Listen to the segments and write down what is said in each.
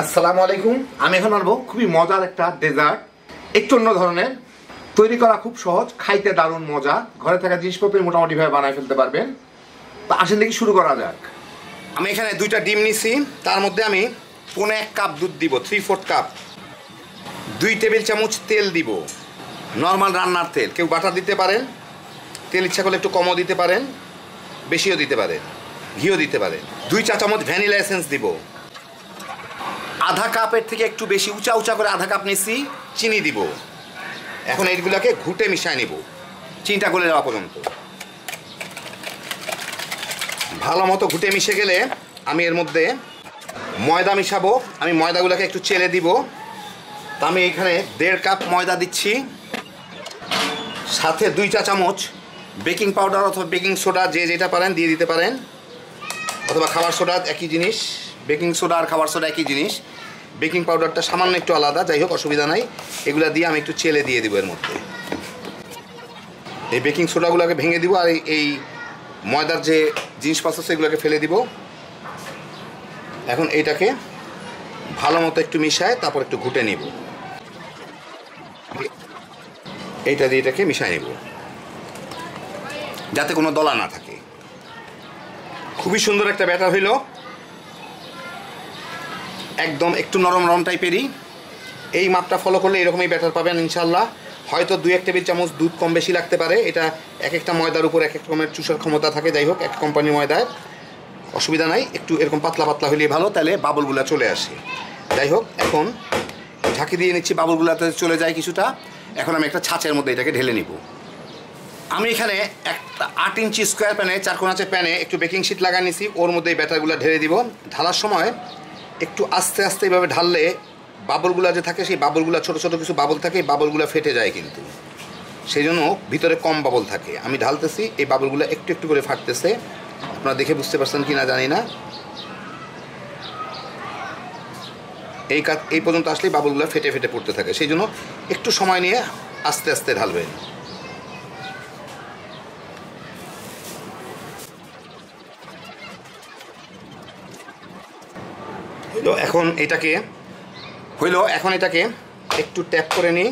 আসসালামু আলাইকুম। আমি এখন আনবো খুবই মজার একটা ডেজার্ট, একটু অন্য ধরনের, তৈরি করা খুব সহজ, খাইতে দারুণ মজা, ঘরে থাকা জিনিসপত্র মোটামুটি ভাবে বানায় ফেলতে পারবেন। তো আসেন দেখি শুরু করা যাক। আমি এখানে 2টা ডিম নিছি, তার মধ্যে আমি 1.5 কাপ দুধ দিব, 3/4 কাপ, 2 টেবিল চামচ তেল দিব, নর্মাল রান্নার তেল, কেউ বাটার দিতে পারেন, তেল ইচ্ছা করলে একটু কমও দিতে পারেন, বেশিও দিতে পারেন, ঘিও দিতে পারেন। 2 চা চামচ ভ্যানিলা এসেন্স দিব, আধা কাপের থেকে একটু বেশি উঁচা উঁচা করে আধা কাপ নিচ্ছি চিনি দিব। এখন এইগুলোকে ঘুটে মিশায় নিব চিনিটা গলে যাওয়া পর্যন্ত। ভালো মতো ঘুটে মিশে গেলে আমি এর মধ্যে ময়দা মিশাবো। আমি ময়দাগুলোকে একটু চেলে দিব। তা আমি এখানে 1.5 কাপ ময়দা দিচ্ছি, সাথে 2 চা চামচ বেকিং পাউডার অথবা বেকিং সোডা, যে যেটা পারেন দিয়ে দিতে পারেন, অথবা খাবার সোডা, একই জিনিস। বেকিং সোডা আর খাবার সোডা একই জিনিস, বেকিং পাউডারটা সামান্য একটু আলাদা, যাই হোক অসুবিধা নাই। এগুলো দিয়ে আমি একটু চেলে দিয়ে দিব এর মধ্যে। এই বেকিং সোডাগুলোকে ভেঙে দিব আর এই ময়দার যে জিনিসপত্র সেগুলোকে ফেলে দিব। এখন এইটাকে ভালো মতো একটু মিশায় তারপর একটু ঘুটে নিব। এইটা দিয়ে এটাকে মিশায় নিব যাতে কোনো দলা না থাকে। খুবই সুন্দর একটা ব্যাটার হইল, একদম একটু নরম নরম টাইপেরই। এই মাপটা ফলো করলে এরকমই ব্যাটার পাবেন ইনশাল্লাহ। হয়তো 2-1 টেবিল চামচ দুধ কম বেশি লাগতে পারে, এটা এক একটা ময়দার উপর এক এক রকমের চুষার ক্ষমতা থাকে। যাই হোক, এক কোম্পানির ময়দায় অসুবিধা নাই, একটু এরকম পাতলা পাতলা হলেই ভালো, তাহলে বাবলগুলো চলে আসে। যাই হোক, এখন ঢাকি দিয়ে নিচ্ছি, বাবলগুলোতে চলে যায় কিছুটা। এখন আমি একটা ছাঁচের মধ্যে এটাকে ঢেলে নিব। আমি এখানে একটা 8 ইঞ্চি স্কোয়ার প্যানে, 4 কোণাচে প্যানে একটু বেকিং শিট লাগিয়ে নিছি, ওর মধ্যে এই ব্যাটারগুলো ঢেলে দিব। ঢালার সময় একটু আস্তে আস্তে এইভাবে ঢাললে বাবলগুলো যে থাকে, সেই বাবলগুলো ছোটো ছোটো কিছু বাবল থাকে, এই বাবলগুলো ফেটে যায়, কিন্তু সেই জন্য ভিতরে কম বাবল থাকে। আমি ঢালতেছি, এই বাবলগুলো একটু একটু করে ফাটতেছে। আপনারা দেখে বুঝতে পারছেন কি না জানি না। এই পর্যন্ত আসলেই বাবলগুলো ফেটে ফেটে পড়তে থাকে, সেই জন্য একটু সময় নিয়ে আস্তে আস্তে ঢালবেন। এখন এটাকে একটু ট্যাপ করে নিই,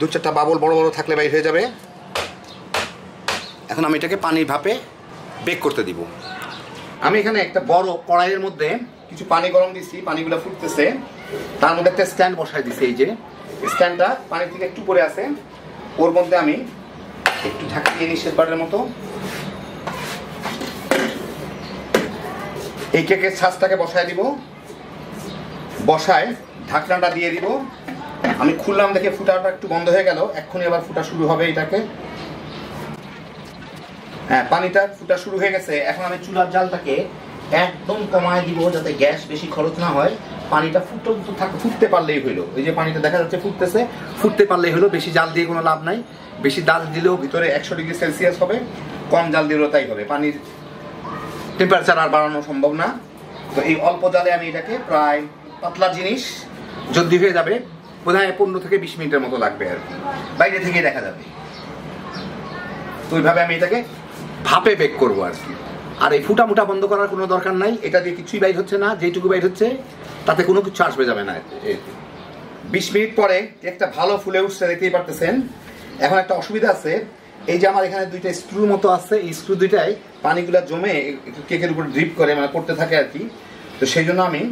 2-4টা বাবল বড় বড় থাকলে বাইর হয়ে যাবে। এখন আমি এটাকে পানির ভাপে বেক করতে দিব। আমি এখানে একটা বড় কড়াইয়ের মধ্যে কিছু পানি গরম দিচ্ছি, পানিগুলো ফুটতেছে, তার মধ্যে একটা স্ট্যান্ড বসাই দিচ্ছি। এই যে স্ট্যান্ডটা পানি থেকে একটু পরে আছে, ওর মধ্যে আমি একটু ঢাকা দিয়ে নিই শেষবারের মতো। এই কেকের ছাঁচটাকে বসায় দিব, বসায় ঢাকনাটা দিয়ে দিব। আমি খুললাম, দেখে ফুটাটা একটু বন্ধ হয়ে গেল, এক্ষুনি আবার ফুটা শুরু হবে এটাকে। হ্যাঁ, পানিটা ফুটা শুরু হয়ে গেছে। এখন আমি চুলার জালটাকে একদম কমায় দিব যাতে গ্যাস বেশি খরচ না হয়। পানিটা ফুটতে পারলেই হইলো। এই যে পানিটা দেখা যাচ্ছে ফুটতেছে, ফুটতে পারলেই হলো। বেশি জাল দিয়ে কোনো লাভ নাই, বেশি জাল দিলেও ভিতরে 100 ডিগ্রি সেলসিয়াস হবে, কম জাল দিলেও তাই হবে। পানির টেম্পারেচার আর বাড়ানো সম্ভব না। তো এই অল্প জালে আমি এটাকে, প্রায় পাতলা জিনিস, জলদি হয়ে যাবে, বোধহয় 15 থেকে 20 মিনিটের মতো লাগবে আর কি, বাইরে থেকে দেখা যাবে। তো ওইভাবে আমি এটাকে ভাপে বেক করবো আর কি। আর এই ফুটা মুটা বন্ধ করার কোনো দরকার নাই, এটা দিয়ে কিছুই বাইর হচ্ছে না, যেটুকু বাইর হচ্ছে তাতে কোনো কিছু আসবে যাবে না। 20 মিনিট পরে একটা ভালো ফুলে উঠছে, দেখতেই পারতেছেন। এখন একটা অসুবিধা আছে, এই যে আমার এখানে 2টা স্ক্রু মতো আছে, এই স্ক্রু 2টাই পানিগুলা জমে কেকের উপর ড্রিপ করে, মানে পড়তে থাকে আর কি। তো সেই জন্য আমি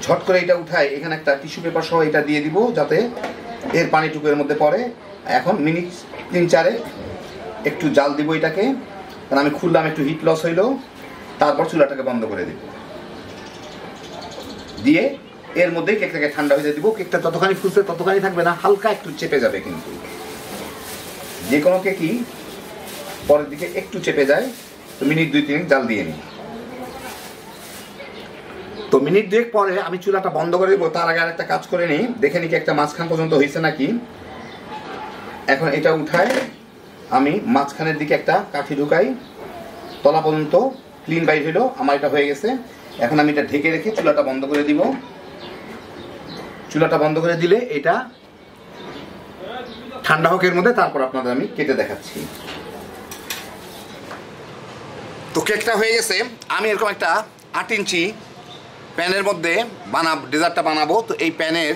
ঝট করে এটা উঠাই, এখানে একটা টিস্যু পেপার সহ এটা দিয়ে দিব যাতে এর পানিটুকু এর মধ্যে পড়ে। এখন মিনিট 3-4 একটু জাল দিব এটাকে, কারণ আমি খুললাম, একটু হিট লস হইল। তারপর চুলাটাকে বন্ধ করে দিব, দিয়ে এর মধ্যেই কেকটাকে ঠান্ডা হয়ে দিব। কেকটা ততখানি ফুলতে ততখানি থাকবে না, হালকা একটু চেপে যাবে, কিন্তু যে কোনো কেকই পরের দিকে একটু চেপে যায়। তো মিনিট 2-3 জাল দিয়ে নিই। তো মিনিট 2 পরে আমি চুলাটা বন্ধ করে দেবো। তার আগে আরেকটা কাজ করে নিই, দেখে নিই একটা মাঝখান পর্যন্ত হয়েছে নাকি। এখন এটা উঠায় আমি মাঝখানের দিকে একটা কাঠি ঢুকাই, তলা পর্যন্ত ক্লিন বাইর হইলো, আমার এটা হয়ে গেছে। এখন আমি এটা ঢেকে রেখে চুলাটা বন্ধ করে দিব। চুলাটা বন্ধ করে দিলে এটা ঠান্ডা হোক এর মধ্যে, তারপর আপনাদের আমি কেটে দেখাচ্ছি। তো কেকটা হয়ে গেছে। আমি এরকম একটা 8 ইঞ্চি প্যানের মধ্যে ডেজার্টটা বানাবো। তো এই প্যানের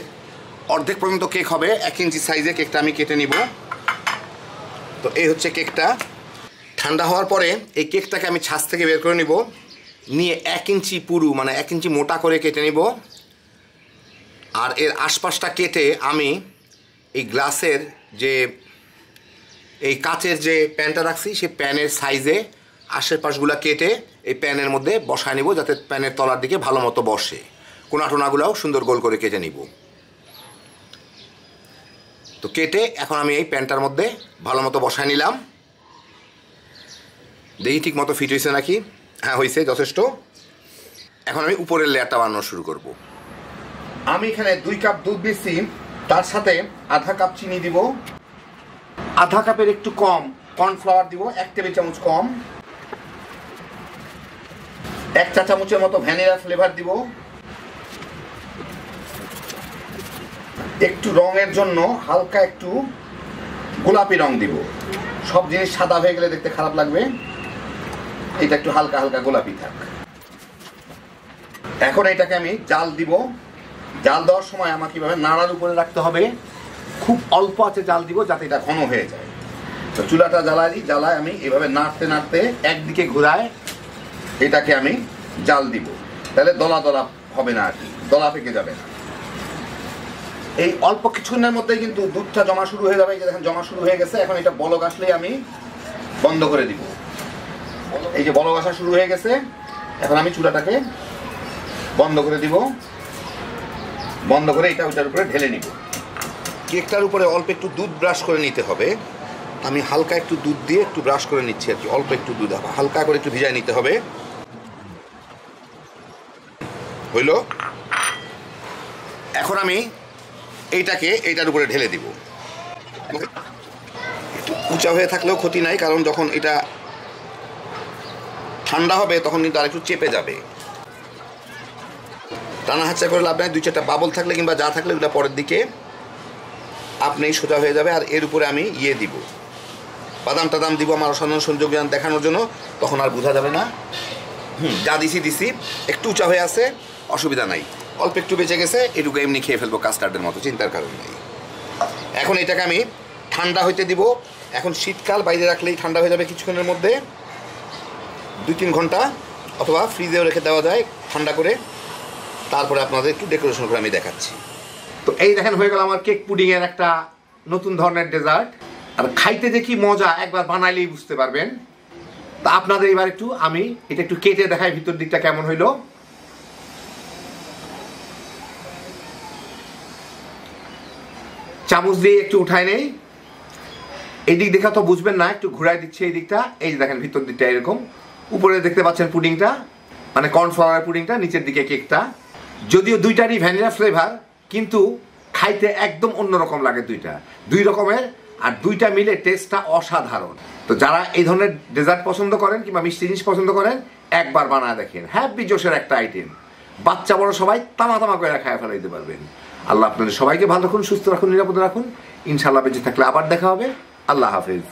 অর্ধেক পর্যন্ত কেক হবে, 1 ইঞ্চি সাইজে কেকটা আমি কেটে নিব। তো এই হচ্ছে কেকটা। ঠান্ডা হওয়ার পরে এই কেকটাকে আমি ছাঁচ থেকে বের করে নিব, নিয়ে 1 ইঞ্চি পুরু মানে 1 ইঞ্চি মোটা করে কেটে নিব। আর এর আশপাশটা কেটে আমি এই গ্লাসের যে এই কাচের যে প্যানটা রাখছি সেই প্যানের সাইজে আশেপাশগুলো কেটে এই প্যানের মধ্যে বসায় নিব, যাতে প্যানের তলার দিকে ভালো মতো বসে। কোনাটোনাগুলোও সুন্দর গোল করে কেটে নিব। তো কেটে এখন আমি এই প্যানটার মধ্যে ভালো মতো বসায় নিলাম। দেখি ঠিক মতো ফিট হয়েছে নাকি। হ্যাঁ, হয়েছে যথেষ্ট। এখন আমি উপরের লেয়ারটা বানানো শুরু করব। আমি এখানে 2 কাপ দুধ দিচ্ছি, তার সাথে আধা কাপ চিনি দিব, আধা কাপের একটু কম কর্নফ্লাওয়ার দিব, 1 টেবিল চামচ কম, 1 চা চামচের মতো ভ্যানিলা ফ্লেভার দিব, একটু রঙের জন্য হালকা একটু গোলাপি রং দিব। সব জিনিস সাদা হয়ে গেলে দেখতে খারাপ লাগবে, এটা একটু হালকা হালকা গোলাপি থাক। এখন এটাকে আমি জাল দিব। জাল দেওয়ার সময় আমাকে কিভাবে নাড়ার উপরে রাখতে হবে, খুব অল্প আছে জাল দিব যাতে এটা ঘন হয়ে যায়। তো চুলাটা জ্বালায় আমি এভাবে নাড়তে নাড়তে একদিকে ঘোরায় এটাকে আমি জাল দিব, তাহলে দলা দলা হবে না, আর কি দলা পেকে যাবে না। এই অল্প কিছুক্ষণের মধ্যে কিন্তু দুধটা জমা শুরু হয়ে যাবে। এই যে দেখেন জমা শুরু হয়ে গেছে। এখন এটা বলক আসলেই আমি বন্ধ করে দিব। এই যে বলক আসা শুরু হয়ে গেছে, এখন আমি চুলাটাকে বন্ধ করে দিব। বন্ধ করে এটা ওইটার উপরে ঢেলে নিব। কেকটার উপরে অল্প একটু দুধ ব্রাশ করে নিতে হবে। আমি হালকা একটু দুধ দিয়ে একটু ব্রাশ করে নিচ্ছি আর কি, অল্প একটু দুধ হালকা করে একটু ভিজায় নিতে হবে। হইল। এখন আমি এইটাকে এইটার উপরে ঢেলে দিব। একটু উঁচা হয়ে থাকলেও ক্ষতি নাই, কারণ যখন এটা ঠান্ডা হবে তখন কিন্তু আরেকটু চেপে যাবে। টানা হাঁচা করে লাভ নাই, 2-4টা বাবল থাকলে কিংবা যা থাকলে ওটা পরের দিকে আপনি সোজা হয়ে যাবে। আর এর উপরে আমি দিব বাদাম টাদাম দিব আমার অসাধারণ সংযোগ দেখানোর জন্য, তখন আর বোঝা যাবে না। যা দিছি একটু উঁচা হয়ে আছে, অসুবিধা নাই। অল্প একটু বেঁচে গেছে, এটুকু এমনি খেয়ে ফেলবো কাস্টার্ডের মতো, চিন্তার কারণ নেই। এখন এটাকে আমি ঠান্ডা হইতে দিব। এখন শীতকাল, বাইরে রাখলেই ঠান্ডা হয়ে যাবে কিছুক্ষণের মধ্যে, 2-3 ঘন্টা, অথবা ফ্রিজেও রেখে দেওয়া যায় ঠান্ডা করে। তারপরে আপনাদের একটু ডেকোরেশন করে আমি দেখাচ্ছি। তো এই দেখেন হয়ে গেল আমার কেক পুডিংয়ের একটা নতুন ধরনের ডেজার্ট। আর খাইতে যে কি মজা একবার বানাইলেই বুঝতে পারবেন। তা আপনাদের এবার একটু আমি এটা একটু কেটে দেখাই ভিতর দিকটা কেমন হইলো। চামচ দিয়ে একটু উঠায় নেই। এই দিক দেখা তো বুঝবেন না, একটু ঘুরাই দিচ্ছে এই দিকটা। এই যে দেখেন ভিতর দিকটা এরকম, উপরে দেখতে পাচ্ছেন পুডিংটা মানে কর্নফ্লাওয়ার পুডিংটা, নিচের দিকে কেকটা। যদিও দুইটারই ভ্যানিলা ফ্লেভার, কিন্তু খাইতে একদম অন্যরকম লাগে। দুই রকমের, আর দুইটা মিলে টেস্টটা অসাধারণ। তো যারা এই ধরনের ডেজার্ট পছন্দ করেন কিংবা মিষ্টি জিনিস পছন্দ করেন, একবার বানায় দেখেন। হ্যাপি জোশের একটা আইটেম, বাচ্চা বড় সবাই তামা তামা করে খায় ফেলাইতে পারবেন। আল্লাহ আপনাদের সবাইকে ভালো রাখুন, সুস্থ রাখুন, নিরাপদে রাখুন। ইনশাআল্লাহ বেঁচে থাকলে আবার দেখা হবে। আল্লাহ হাফেজ।